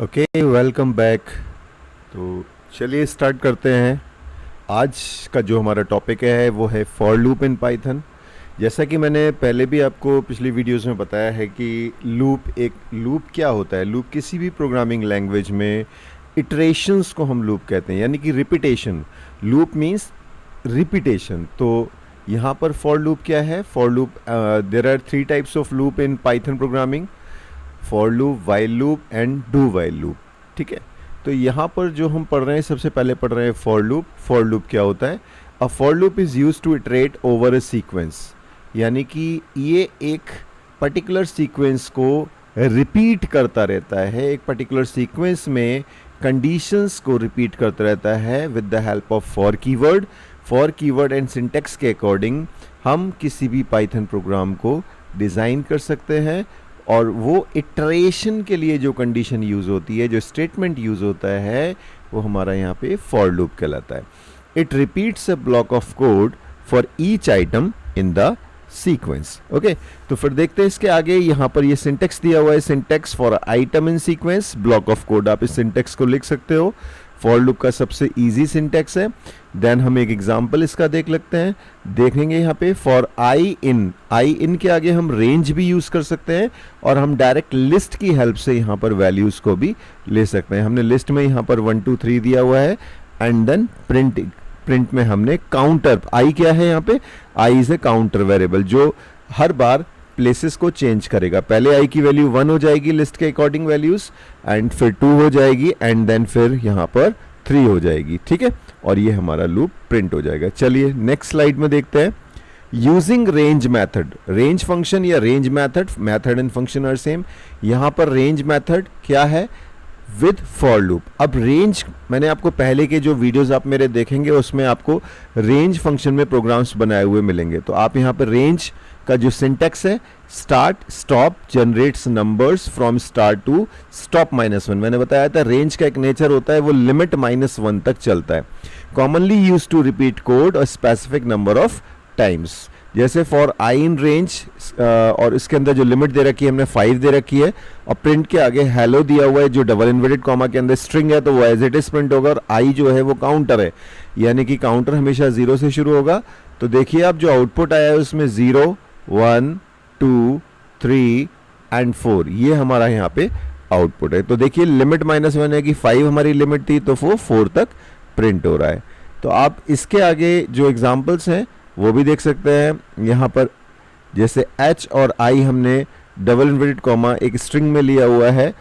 Okay, welcome back. तो चलिए start करते हैं। आज का जो हमारा टॉपिक है वो है फॉर लूप इन पाइथन। जैसा कि मैंने पहले भी आपको पिछली वीडियोस में बताया है कि लूप क्या होता है। लूप किसी भी प्रोग्रामिंग लैंग्वेज में इटरेशंस को हम लूप कहते हैं, यानी कि रिपीटेशन। Loop means repetition. तो यहाँ पर फॉर लूप क्या है? For loop, there are 3 types of loop in Python programming: for loop, while loop and do while loop. ठीक है। तो यहाँ पर जो हम पढ़ रहे हैं, सबसे पहले पढ़ रहे हैं फॉर लूप। फॉर लूप क्या होता है? A for loop is use to iterate over a sequence, यानी कि ये एक पर्टिकुलर सीक्वेंस को रिपीट करता रहता है। एक पर्टिकुलर सीक्वेंस में कंडीशंस को रिपीट करता रहता है with the help of for keyword. For keyword and syntax के अकॉर्डिंग हम किसी भी पाइथन प्रोग्राम को डिज़ाइन कर सकते हैं, और वो इटरेशन के लिए जो कंडीशन यूज़ होती है, जो स्टेटमेंट यूज़ होता है, वो हमारा यहाँ पे फॉर लूप कहलाता है। It repeats a block of code for each item in the sequence. Okay, तो फिर देखते हैं इसके आगे। यहाँ पर ये सिंटेक्स दिया हुआ है, syntax for item in sequence, block of code. आप इस सिंटेक्स को लिख सकते हो। फॉर लूप का सबसे इजी सिंटेक्स है। देन हम एक एग्जांपल इसका देख लेते हैं, देखेंगे यहाँ पे। फॉर आई इन के आगे हम रेंज भी यूज कर सकते हैं, और हम डायरेक्ट लिस्ट की हेल्प से यहाँ पर वैल्यूज को भी ले सकते हैं। हमने लिस्ट में यहाँ पर 1 2 3 दिया हुआ है, एंड देन प्रिंट में हमने काउंटर। आई क्या है यहाँ पे? I is a counter variable जो हर बार प्लेसेस को चेंज करेगा। पहले आई की वैल्यू 1 हो जाएगी लिस्ट के अकॉर्डिंग वैल्यूज, एंड फिर 2 हो जाएगी, एंड देन फिर यहाँ पर 3 हो जाएगी। ठीक है, और ये हमारा लूप प्रिंट हो जाएगा। चलिए नेक्स्ट स्लाइड में देखते हैं। Using range method, range function या range method and function are same. यहाँ पर रेंज मैथड क्या है? With for loop. अब रेंज, मैंने आपको पहले के जो वीडियोस आप मेरे देखेंगे उसमें आपको रेंज फंक्शन में प्रोग्राम्स बनाए हुए मिलेंगे। तो आप यहाँ पर रेंज का जो सिंटेक्स है, start stop generates numbers from start to stop -1। मैंने बताया था रेंज का एक नेचर होता है, वो लिमिट -1 तक चलता है। Commonly use to repeat code a specific number of times. जैसे फॉर आई इन रेंज, और इसके अंदर जो लिमिट दे रखी है हमने 5 दे रखी है, और प्रिंट के आगे हेलो दिया हुआ है जो डबल इन्वर्टेड कॉमा के अंदर स्ट्रिंग है, तो वो एज इट इज प्रिंट होगा। और आई जो है वो काउंटर है, यानी कि काउंटर हमेशा 0 से शुरू होगा। तो देखिए आप जो आउटपुट आया है उसमें 0 1 2 3 एंड 4, ये हमारा यहाँ पे आउटपुट है। तो देखिए लिमिट -1 है कि 5 हमारी लिमिट थी, तो वो 4 तक प्रिंट हो रहा है। तो आप इसके आगे जो एग्जाम्पल्स हैं वो भी देख सकते हैं। यहाँ पर जैसे H और I हमने डबल इन्वर्टेड कॉमा एक स्ट्रिंग में लिया हुआ है,